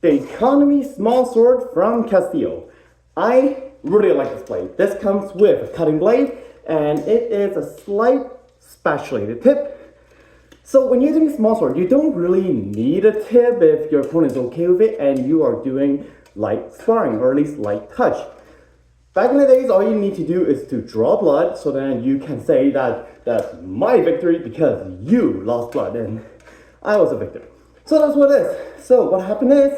the economy small sword from Castille. I really like this blade. This comes with a cutting blade and it is a slight spatulated tip. So when using a small sword, you don't really need a tip if your opponent is okay with it and you are doing light sparring or at least light touch. Back in the days, all you need to do is to draw blood so then you can say that that's my victory because you lost blood and I was a victim. So that's what it is. So what happened is,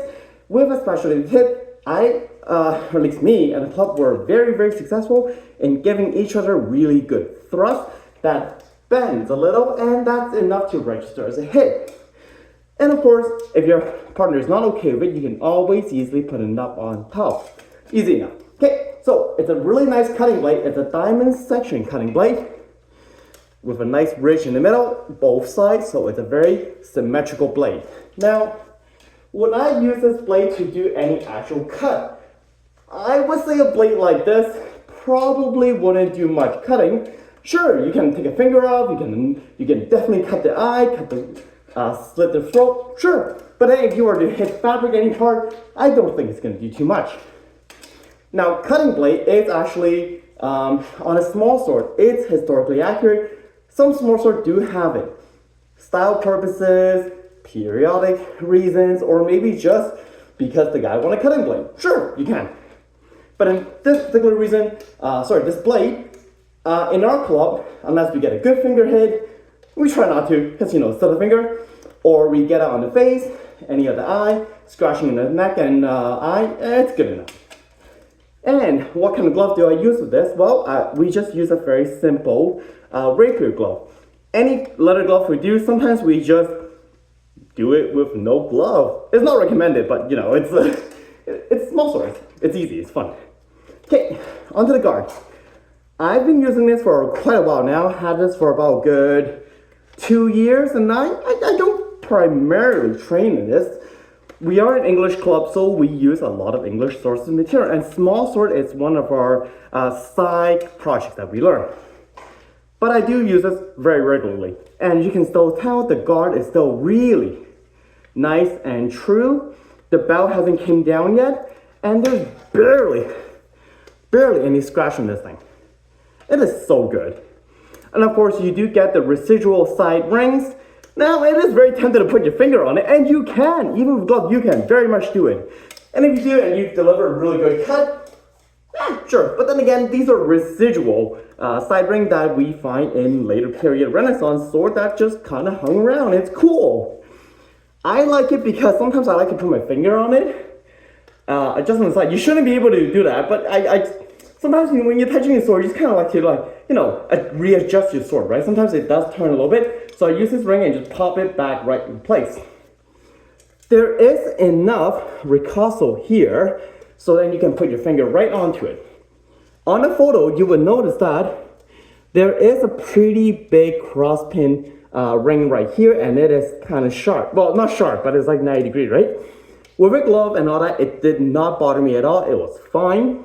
with a spatulated tip, or at least me and the club were very, very successful in giving each other really good thrust that bends a little and that's enough to register as a hit. And of course, if your partner is not okay with it, you can always easily put a nut on top. Easy enough. Okay, so it's a really nice cutting blade. It's a diamond section cutting blade with a nice ridge in the middle, both sides, so it's a very symmetrical blade. Now, when I use this blade to do any actual cut, I would say a blade like this probably wouldn't do much cutting. Sure, you can take a finger off, you can definitely cut the eye, slit the throat, sure. But then if you were to hit fabric any part, I don't think it's going to do too much. Now, cutting blade is actually, on a small sword, it's historically accurate. Some small swords do have it. Style purposes, periodic reasons, or maybe just because the guy want a cutting blade. Sure, you can. But in this particular reason, this blade, in our club, unless we get a good finger hit, we try not to, because still the finger, or we get it on the face, any of the eye, scratching in the neck and eye, it's good enough. And what kind of glove do I use with this? Well, we just use a very simple rapier glove. Any leather glove we do, sometimes we just do it with no glove. It's not recommended, but it's small swords. It's easy, it's fun. Okay, onto the guard. I've been using this for quite a while now. Had this for about a good 2 years, and I don't primarily train in this. We are an English club, so we use a lot of English sources of material, and small sword is one of our side projects that we learn. But I do use this very regularly, and you can still tell the guard is still really nice and true. The belt hasn't came down yet, and there's barely any scratch on this thing. It is so good. And of course, you do get the residual side rings. Now, it is very tempting to put your finger on it, and you can, even with gloves, you can very much do it. And if you do, and you deliver a really good cut, sure. But then again, these are residual side ring that we find in later period Renaissance sword that just kind of hung around. It's cool. I like it because sometimes I like to put my finger on it. Just on the side, you shouldn't be able to do that, but sometimes when you're touching your sword, you just kind of like to readjust your sword, right? Sometimes it does turn a little bit. So I use this ring and just pop it back right in place. There is enough ricasso here, so then you can put your finger right onto it. On the photo, you will notice that there is a pretty big cross pin ring right here, and it is kind of sharp. Well, not sharp, but it's like 90 degrees, right? With a glove and all that, it did not bother me at all. It was fine.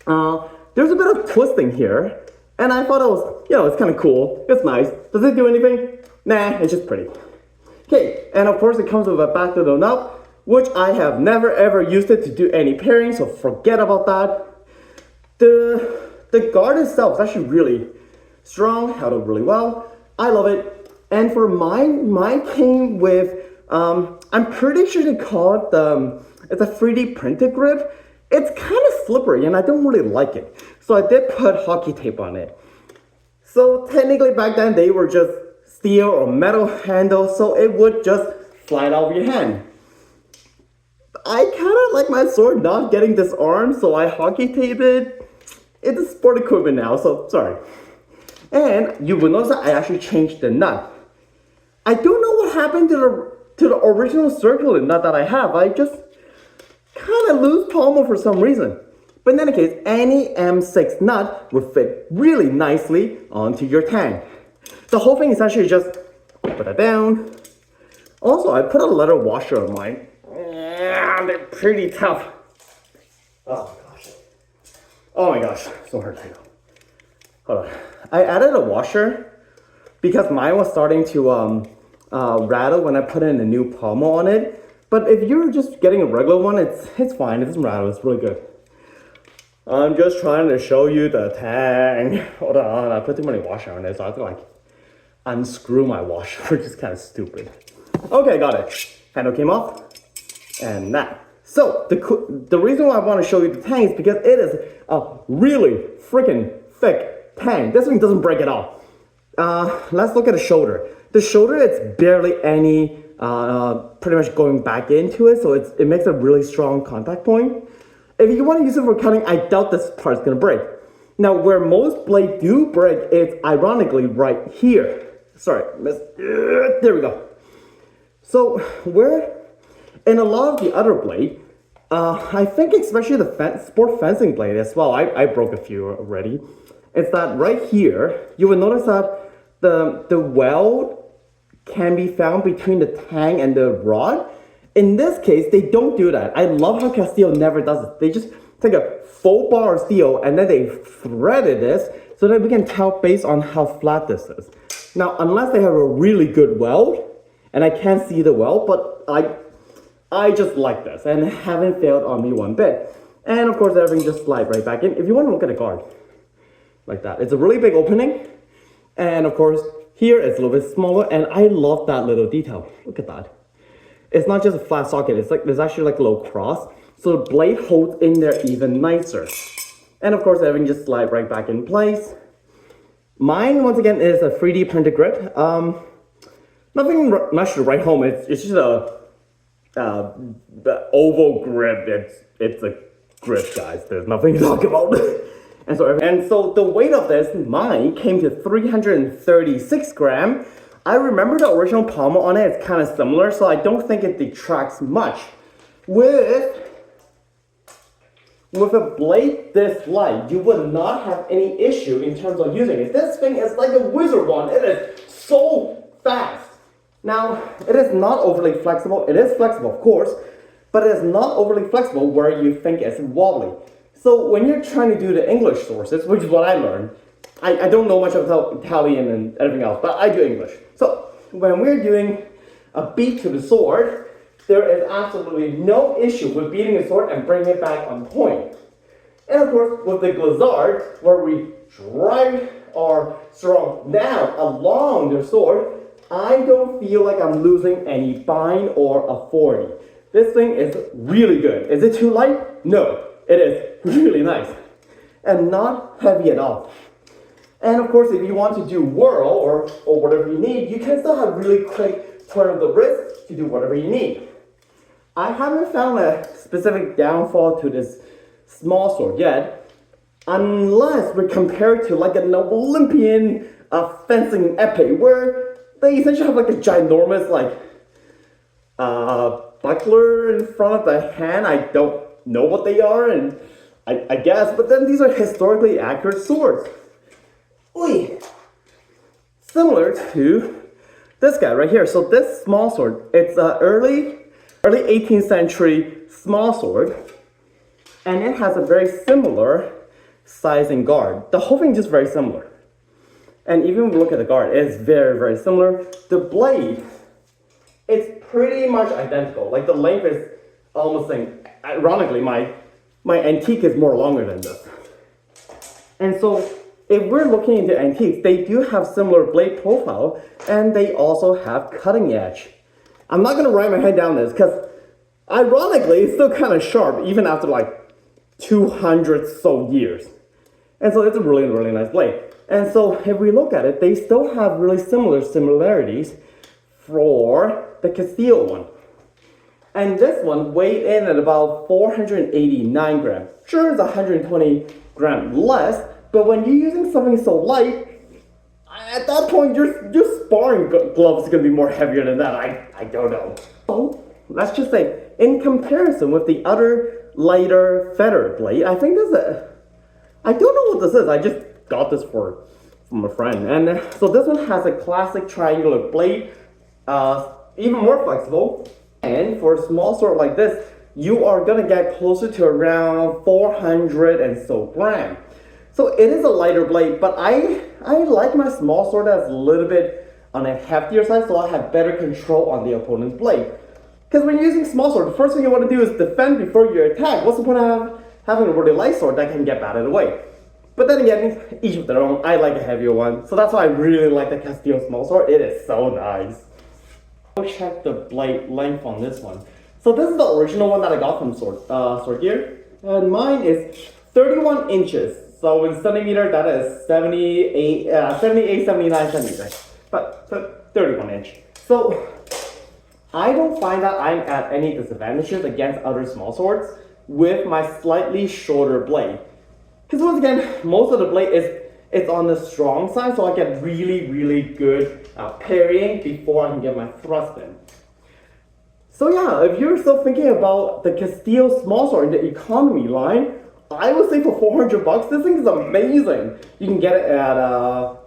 There's a bit of twisting here, and I thought it was, it's kind of cool. It's nice. Does it do anything? Nah, it's just pretty. Okay, and of course it comes with a back little nut, which I have never ever used it to do any pairing, so forget about that. The guard itself is actually really strong, held up really well. I love it. And for mine came with, I'm pretty sure they call it, it's a 3D printed grip. It's kind of slippery and I don't really like it. So I did put hockey tape on it. So technically back then they were just steel or metal handles, so it would just slide out of your hand. I kind of like my sword not getting disarmed, so I hockey taped it. It's a sport equipment now, so sorry. And you will notice that I actually changed the nut. I don't know what happened to the original circular nut that I have. I just kind of lose pommel for some reason. But in any case, any M6 nut would fit really nicely onto your tank. The whole thing is actually just put that down. Also, I put a leather washer on mine. Yeah, they're pretty tough. Oh my gosh, so hard to go. Hold on. I added a washer because mine was starting to rattle when I put in a new pommel on it. But if you're just getting a regular one, it's fine. It doesn't matter. It's really good. I'm just trying to show you the tang. Hold on, I put too many washer on it, so I have to like unscrew my washer, which is kind of stupid. Okay, got it. Handle came off, and that. So the reason why I want to show you the tang is because it is a really freaking thick tang. This one doesn't break at all. Let's look at the shoulder. The shoulder, it's barely any pretty much going back into it, so it makes a really strong contact point. If you want to use it for cutting, I doubt this part's gonna break. Now, where most blades do break, it's ironically right here. Sorry, miss. There we go. So, where in a lot of the other blade, I think especially the sport fencing blade as well, I broke a few already. It's that right here, you will notice that the weld can be found between the tang and the rod. In this case, they don't do that. I love how Castille never does it. They just take a full bar of steel and then they threaded this so that we can tell based on how flat this is. Now, unless they have a really good weld, and I can't see the weld, but I just like this and haven't failed on me one bit. And of course, everything just slides right back in. If you want to look at the guard, like that. It's a really big opening. And of course, here it's a little bit smaller, and I love that little detail. Look at that. It's not just a flat socket, it's like there's actually like a little cross, so the blade holds in there even nicer. And of course, everything just slides right back in place. Mine, once again, is a 3D printed grip. Nothing much to write home. It's just a oval grip. It's a grip, guys. There's nothing to talk about. And so the weight of this, mine came to 336 grams. I remember the original pommel on it, it's kind of similar, so I don't think it detracts much. With a blade this light, you would not have any issue in terms of using it. This thing is like a wizard one. It is so fast. Now, it is not overly flexible. It is flexible, of course, but it is not overly flexible where you think it's wobbly. So when you're trying to do the English sources, which is what I learned, I don't know much about Italian and everything else, but I do English. So when we're doing a beat to the sword, there is absolutely no issue with beating the sword and bringing it back on point. And of course, with the glazard, where we drive our strong down along the sword, I don't feel like I'm losing any bind or authority. This thing is really good. Is it too light? No, it is really nice and not heavy at all. And of course, if you want to do whirl or whatever you need, you can still have really quick turn of the wrist to do whatever you need. I haven't found a specific downfall to this small sword yet, unless we compare it to like an Olympian fencing épée, where they essentially have like a ginormous like buckler in front of the hand. I don't know what they are, and I guess, but then these are historically accurate swords. Oy. Similar to this guy right here. So this small sword, it's an early 18th century small sword, and it has a very similar size and guard. The whole thing is just very similar. And even when we look at the guard, it's very, very similar. The blade, it's pretty much identical. Like the length is almost same. Ironically, my antique is more longer than this. And so if we're looking into antiques, they do have similar blade profile, and they also have cutting edge. I'm not gonna write my head down this, because ironically, it's still kind of sharp, even after like 200 so years. And so it's a really, really nice blade. And so if we look at it, they still have really similar similarities for the Castille one. And this one weighed in at about 489 grams. Sure, it's 120 grams less, but when you're using something so light, at that point, your sparring glove is going to be more heavier than that. I don't know. So let's just say, in comparison with the other lighter feather blade, I think this is I don't know what this is. I just got this from a friend. And so this one has a classic triangular blade, even more flexible. And for a small sword like this, you are going to get closer to around 400 and so grams. So it is a lighter blade, but I like my small sword that's a little bit on a heftier side, so I have better control on the opponent's blade. Because when you're using small sword, the first thing you want to do is defend before you attack. What's the point of having a really light sword that can get batted away? But then again, each of their own. I like a heavier one, so that's why I really like the Castille small sword. It is so nice. I'll check the blade length on this one. So this is the original one that I got from Sword Gear, and mine is 31 inches. So in centimeter, that is 79 centimeters. But 31 inch. So I don't find that I'm at any disadvantages against other small swords with my slightly shorter blade. Because once again, most of the blade is on the strong side, so I get really good parrying before I can get my thrust in. So yeah, if you're still thinking about the Castille small sword in the economy line, I would say for 400 bucks, this thing is amazing. You can get it at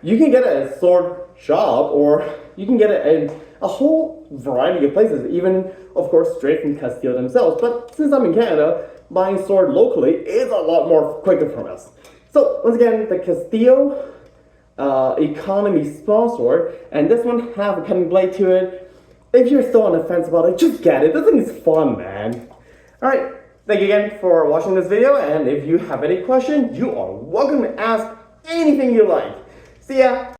you can get it at a sword shop, or you can get it in a whole variety of places, even of course straight from Castille themselves. But since I'm in Canada, buying sword locally is a lot more quicker for us. So once again, the Castille economy small sword, and this one have a cutting blade to it. If you're still on the fence about it, just get it. This thing is fun, man. Alright, thank you again for watching this video, and if you have any questions, you are welcome to ask anything you like. See ya!